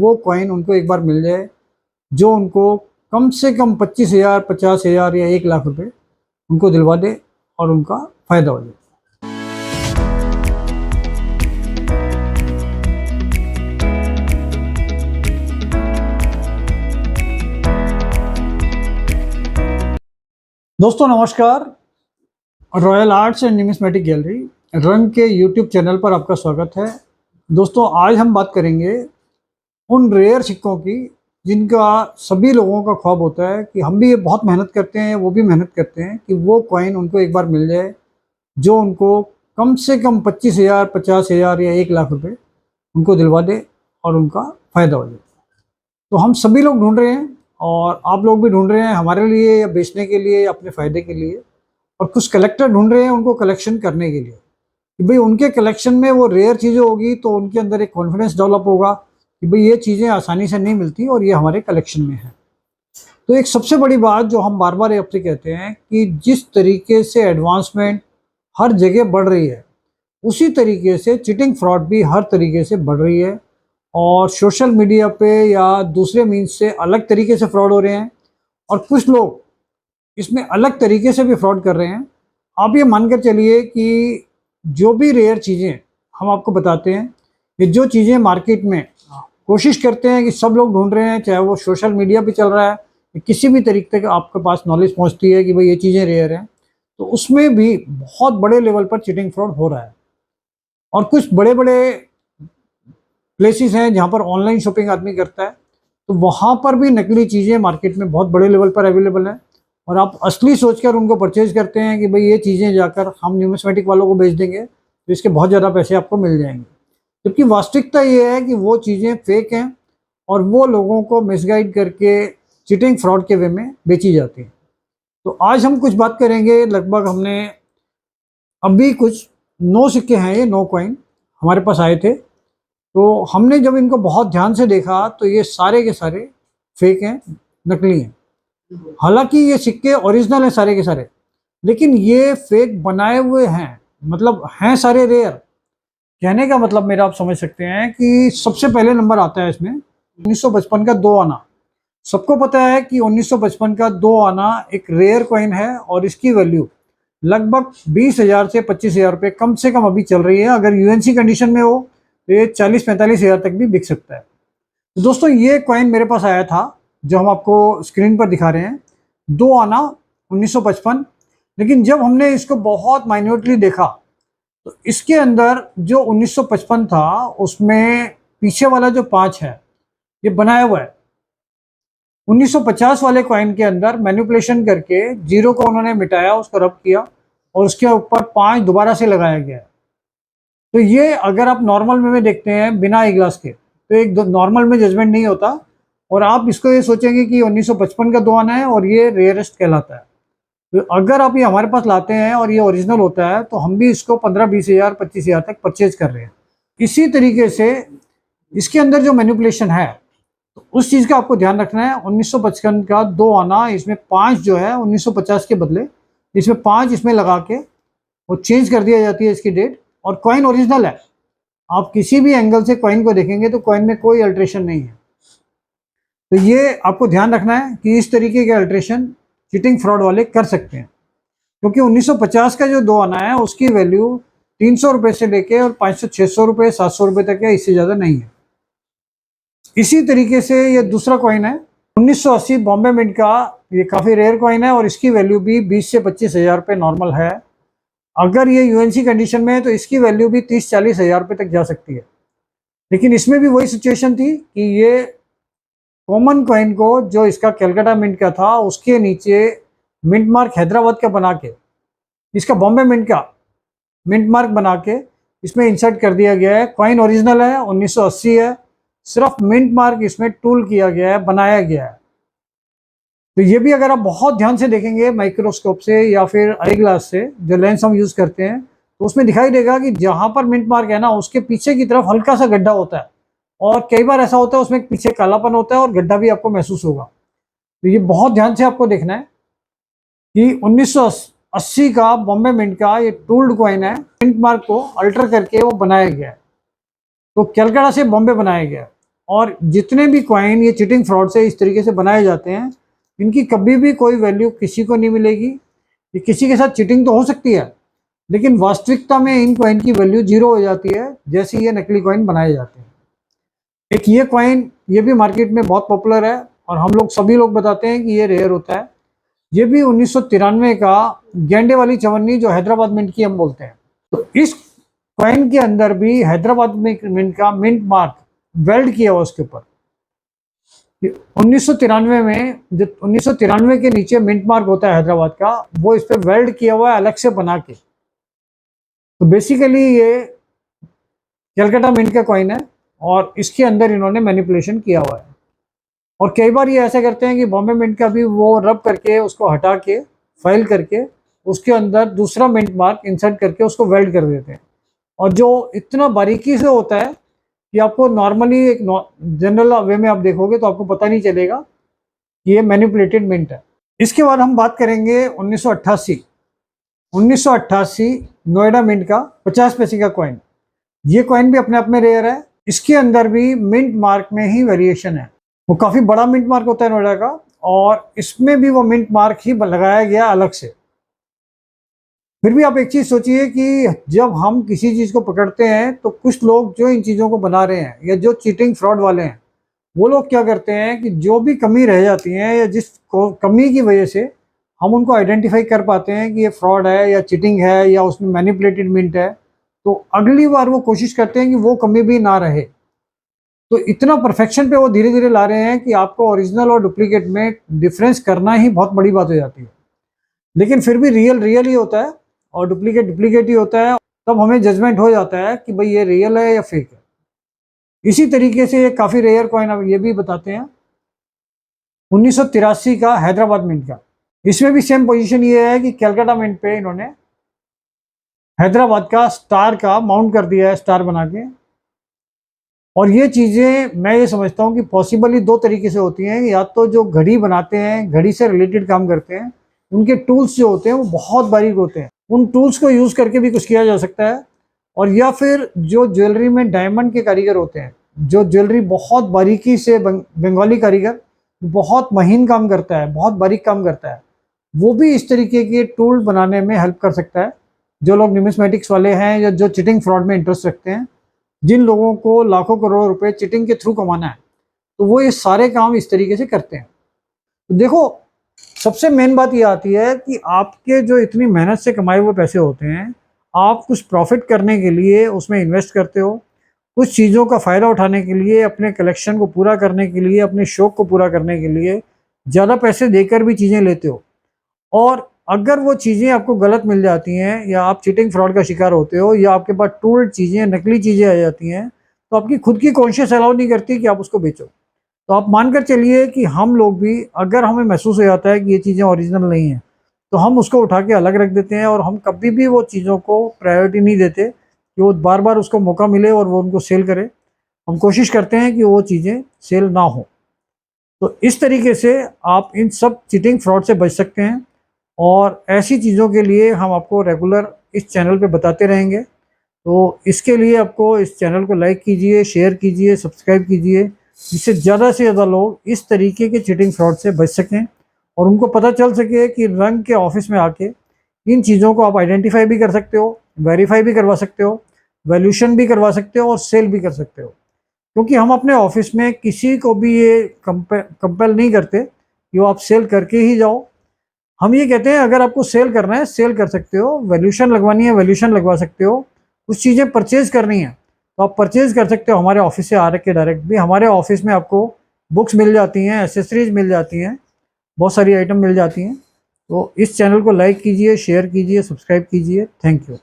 वो कॉइन उनको एक बार मिल जाए जो उनको कम से कम 25,000, 50,000 या 1 लाख रुपए उनको दिलवा दे और उनका फायदा हो जाए। दोस्तों नमस्कार, royal arts and numismatic gallery रंग के यूट्यूब चैनल पर आपका स्वागत है। दोस्तों आज हम बात करेंगे उन रेयर सिक्कों की जिनका सभी लोगों का ख्वाब होता है कि हम भी ये बहुत मेहनत करते हैं, वो भी मेहनत करते हैं कि वो कॉइन उनको एक बार मिल जाए जो उनको कम से कम 25,000, 50,000 या 1 लाख रुपए उनको दिलवा दे और उनका फ़ायदा हो जाए। तो हम सभी लोग ढूंढ रहे हैं और आप लोग भी ढूंढ रहे हैं हमारे लिए या बेचने के लिए या अपने फ़ायदे के लिए, और कुछ कलेक्टर ढूंढ रहे हैं उनको कलेक्शन करने के लिए कि भाई उनके कलेक्शन में वो रेयर चीज़ें होगी तो उनके अंदर एक कॉन्फिडेंस डेवलप होगा कि भाई ये चीज़ें आसानी से नहीं मिलती और ये हमारे कलेक्शन में है। तो एक सबसे बड़ी बात जो हम बार बार आपसे कहते हैं कि जिस तरीके से एडवांसमेंट हर जगह बढ़ रही है उसी तरीके से चिटिंग फ्रॉड भी हर तरीके से बढ़ रही है और सोशल मीडिया पे या दूसरे मीन्स से अलग तरीके से फ्रॉड हो रहे हैं और कुछ लोग इसमें अलग तरीके से भी फ्रॉड कर रहे हैं। आप ये मानकर चलिए कि जो भी रेयर चीज़ें हम आपको बताते हैं, ये जो चीज़ें मार्केट में कोशिश करते हैं कि सब लोग ढूंढ रहे हैं, चाहे वो सोशल मीडिया पे चल रहा है किसी भी तरीके का आपके पास नॉलेज पहुंचती है कि भाई ये चीज़ें रेयर हैं, तो उसमें भी बहुत बड़े लेवल पर चिटिंग फ्रॉड हो रहा है। और कुछ बड़े बड़े प्लेसेस हैं जहाँ पर ऑनलाइन शॉपिंग आदमी करता है, तो वहाँ पर भी नकली चीज़ें मार्केट में बहुत बड़े लेवल पर अवेलेबल हैं और आप असली सोचकर उनको परचेज करते हैं कि भाई ये चीज़ें जाकर हम न्यूमिस्मेटिक वालों को बेच देंगे तो इसके बहुत ज़्यादा पैसे आपको मिल जाएंगे, जबकि वास्तविकता ये है कि वो चीज़ें फेक हैं और वो लोगों को मिसगाइड करके चीटिंग फ्रॉड के वे में बेची जाती हैं। तो आज हम कुछ बात करेंगे, लगभग हमने अभी कुछ 9 सिक्के हैं, ये 9 कॉइन हमारे पास आए थे, तो हमने जब इनको बहुत ध्यान से देखा तो ये सारे के सारे फेक हैं, नकली हैं। हालांकि ये सिक्के ओरिजिनल हैं सारे के सारे, लेकिन ये फेक बनाए हुए हैं, मतलब हैं सारे रेयर। कहने का मतलब मेरा आप समझ सकते हैं कि सबसे पहले नंबर आता है इसमें 1955 का 2 आना। सबको पता है कि 1955 का 2 आना एक रेयर कॉइन है और इसकी वैल्यू लगभग 20,000 से 25,000 रुपये कम से कम अभी चल रही है। अगर यूएनसी कंडीशन में हो तो ये 40-45,000 तक भी बिक सकता है। तो दोस्तों ये कॉइन मेरे पास आया था जो हम आपको स्क्रीन पर दिखा रहे हैं, 2 आना 1955। लेकिन जब हमने इसको बहुत माइन्यूटली देखा तो इसके अंदर जो 1955 था उसमें पीछे वाला जो 5 है ये बनाया हुआ है। 1950 वाले कॉइन के अंदर मैनिपुलेशन करके 0 को उन्होंने मिटाया, उसको रब किया और उसके ऊपर 5 दोबारा से लगाया गया है। तो ये अगर आप नॉर्मल में देखते हैं बिना आई ग्लास के तो एक नॉर्मल में जजमेंट नहीं होता और आप इसको ये सोचेंगे कि 1955 का 2 आना है और ये रेयरेस्ट कहलाता है। तो अगर आप ये हमारे पास लाते हैं और ये ओरिजिनल होता है तो हम भी इसको 15-20,000, 25,000 तक परचेज कर रहे हैं। इसी तरीके से इसके अंदर जो मैनिपुलेशन है तो उस चीज़ का आपको ध्यान रखना है। 1955 का 2 आना, इसमें 5 जो है 1950 के बदले इसमें 5 इसमें लगा के वो चेंज कर दिया जाती है इसकी डेट, और कॉइन ओरिजिनल है। आप किसी भी एंगल से कॉइन को देखेंगे तो कॉइन में कोई अल्ट्रेशन नहीं है। तो ये आपको ध्यान रखना है कि इस तरीके के अल्ट्रेशन चीटिंग फ्रॉड वाले कर सकते हैं, क्योंकि 1950 का जो 2 आना है उसकी वैल्यू 300 रुपये से लेके और 500-600 रुपये, 700 रुपये तक है, इससे ज़्यादा नहीं है। इसी तरीके से ये दूसरा कॉइन है 1980 बॉम्बे मिंट का, ये काफ़ी रेयर कॉइन है और इसकी वैल्यू भी 20 से 25,000 रुपये नॉर्मल है। अगर ये यूएनसी कंडीशन में है तो इसकी वैल्यू भी 30-40,000 रुपये तक जा सकती है। लेकिन इसमें भी वही सिचुएशन थी कि ये कॉमन कॉइन को जो इसका कैलकाटा मिंट का था उसके नीचे मिंट मार्क हैदराबाद का बना के इसका बॉम्बे मिंट का मिंट मार्क बना के इसमें इंसर्ट कर दिया गया है। कॉइन ओरिजिनल है, 1980 है, सिर्फ मिंट मार्क इसमें टूल किया गया है, बनाया गया है। तो ये भी अगर आप बहुत ध्यान से देखेंगे माइक्रोस्कोप से या फिर आई ग्लास से, जो लेंस हम यूज़ करते हैं, तो उसमें दिखाई देगा कि जहाँ पर मिंट मार्क है ना उसके पीछे की तरफ हल्का सा गड्ढा होता है और कई बार ऐसा होता है उसमें पीछे कालापन होता है और गड्ढा भी आपको महसूस होगा। तो ये बहुत ध्यान से आपको देखना है कि 1980 का बॉम्बे मिंट का ये टूल्ड कॉइन है, मिंट मार्क को अल्टर करके वो बनाया गया है। तो कलकत्ता से बॉम्बे बनाया गया है और जितने भी कॉइन ये चीटिंग फ्रॉड से इस तरीके से बनाए जाते हैं, इनकी कभी भी कोई वैल्यू किसी को नहीं मिलेगी। ये किसी के साथ चीटिंग तो हो सकती है, लेकिन वास्तविकता में इन कॉइन की वैल्यू जीरो हो जाती है जैसे ये नकली कॉइन बनाए जाते हैं। एक ये कॉइन ये भी मार्केट में बहुत पॉपुलर है और हम लोग सभी लोग बताते हैं कि ये रेयर होता है। ये भी 1993 का गेंडे वाली चवन्नी जो हैदराबाद मिंट की हम बोलते हैं। तो इस कॉइन के अंदर भी हैदराबाद मिंट का मिंट मार्क वेल्ड किया हुआ उसके ऊपर। 1993 में जो 1993 के नीचे मिंट मार्क होता है हैदराबाद का, वो इस पे वेल्ड किया हुआ है अलग से बना के। तो बेसिकली ये कलकत्ता मिंट का कॉइन है और इसके अंदर इन्होंने मैनिपुलेशन किया हुआ है। और कई बार ये ऐसा करते हैं कि बॉम्बे मिंट का भी वो रब करके उसको हटा के फाइल करके उसके अंदर दूसरा मिंट मार्क इंसर्ट करके उसको वेल्ड कर देते हैं। और जो इतना बारीकी से होता है कि आपको नॉर्मली एक जनरल वे में आप देखोगे तो आपको पता नहीं चलेगा कि ये मैनिपुलेटेड मिंट है। इसके बाद हम बात करेंगे 1988 नोएडा मिंट का 50 पैसे का कॉइन। ये कॉइन भी अपने आप में रेयर है। इसके अंदर भी मिंट मार्क में ही वेरिएशन है। वो काफ़ी बड़ा मिंट मार्क होता है नोएडा का और इसमें भी वो मिंट मार्क ही लगाया गया अलग से। फिर भी आप एक चीज़ सोचिए कि जब हम किसी चीज़ को पकड़ते हैं तो कुछ लोग जो इन चीज़ों को बना रहे हैं या जो चीटिंग फ्रॉड वाले हैं, वो लोग क्या करते हैं कि जो भी कमी रह जाती है या जिस कमी की वजह से हम उनको आइडेंटिफाई कर पाते हैं कि ये फ्रॉड है या चीटिंग है या उसमें मैनिपुलेटेड मिंट है, तो अगली बार वो कोशिश करते हैं कि वो कमी भी ना रहे। तो इतना परफेक्शन पे वो धीरे धीरे ला रहे हैं कि आपको ओरिजिनल और डुप्लीकेट में डिफरेंस करना ही बहुत बड़ी बात हो जाती है। लेकिन फिर भी रियल रियल ही होता है और डुप्लीकेट डुप्लीकेट ही होता है। तब हमें जजमेंट हो जाता है कि भाई ये रियल है या फेक है। इसी तरीके से ये काफ़ी रेयर कॉइन अब ये भी बताते हैं 1983 का हैदराबाद मिंट का। इसमें भी सेम पोजीशन ये है कि कलकत्ता मिंट पे इन्होंने हैदराबाद का स्टार का माउंट कर दिया है, स्टार बना के। और ये चीज़ें मैं ये समझता हूँ कि पॉसिबली दो तरीके से होती हैं। या तो जो घड़ी बनाते हैं, घड़ी से रिलेटेड काम करते हैं, उनके टूल्स जो होते हैं वो बहुत बारीक होते हैं, उन टूल्स को यूज़ करके भी कुछ किया जा सकता है। और या फिर जो ज्वेलरी में डायमंड के कारीगर होते हैं, जो ज्वेलरी बहुत बारीकी से बंगाली कारीगर बहुत महीन काम करता है, बहुत बारीक काम करता है, वो भी इस तरीके के टूल बनाने में हेल्प कर सकता है। जो लोग न्यूमिस्मेटिक्स वाले हैं या जो चिटिंग फ्रॉड में इंटरेस्ट रखते हैं, जिन लोगों को लाखों करोड़ रुपए चिटिंग के थ्रू कमाना है, तो वो ये सारे काम इस तरीके से करते हैं। तो देखो, सबसे मेन बात ये आती है कि आपके जो इतनी मेहनत से कमाए हुए पैसे होते हैं, आप कुछ प्रॉफिट करने के लिए उसमें इन्वेस्ट करते हो, कुछ चीज़ों का फ़ायदा उठाने के लिए, अपने कलेक्शन को पूरा करने के लिए, अपने शौक को पूरा करने के लिए ज़्यादा पैसे देकर भी चीज़ें लेते हो। और अगर वो चीज़ें आपको गलत मिल जाती हैं या आप चीटिंग फ्रॉड का शिकार होते हो या आपके पास टूल्ड चीज़ें, नकली चीज़ें आ जाती हैं, तो आपकी खुद की कॉन्शियस अलाउ नहीं करती कि आप उसको बेचो। तो आप मानकर चलिए कि हम लोग भी, अगर हमें महसूस हो जाता है कि ये चीज़ें ओरिजिनल नहीं हैं, तो हम उसको उठा के अलग रख देते हैं और हम कभी भी वो चीज़ों को प्रायोरिटी नहीं देते कि वो बार बार उसको मौका मिले और वो उनको सेल करे। हम कोशिश करते हैं कि वो चीज़ें सेल ना हो। तो इस तरीके से आप इन सब चीटिंग फ्रॉड से बच सकते हैं और ऐसी चीज़ों के लिए हम आपको रेगुलर इस चैनल पे बताते रहेंगे। तो इसके लिए आपको इस चैनल को लाइक कीजिए, शेयर कीजिए, सब्सक्राइब कीजिए, जिससे ज़्यादा से ज़्यादा लोग इस तरीके के चीटिंग फ्रॉड से बच सकें और उनको पता चल सके कि रंग के ऑफिस में आके इन चीज़ों को आप आइडेंटिफाई भी कर सकते हो, वेरीफाई भी करवा सकते हो, वैल्यूशन भी करवा सकते हो और सेल भी कर सकते हो। क्योंकि हम अपने ऑफिस में किसी को भी ये कंपेल नहीं करते कि वो आप सेल करके ही जाओ। हम ये कहते हैं अगर आपको सेल करना है, सेल कर सकते हो, वैल्यूशन लगवानी है, वैल्यूशन लगवा सकते हो, कुछ चीज़ें परचेज करनी है तो आप परचेज कर सकते हो हमारे ऑफिस से आ के डायरेक्ट भी। हमारे ऑफिस में आपको बुक्स मिल जाती हैं, एसेसरीज मिल जाती हैं, बहुत सारी आइटम मिल जाती हैं। तो इस चैनल को लाइक कीजिए, शेयर कीजिए, सब्सक्राइब कीजिए। Thank you.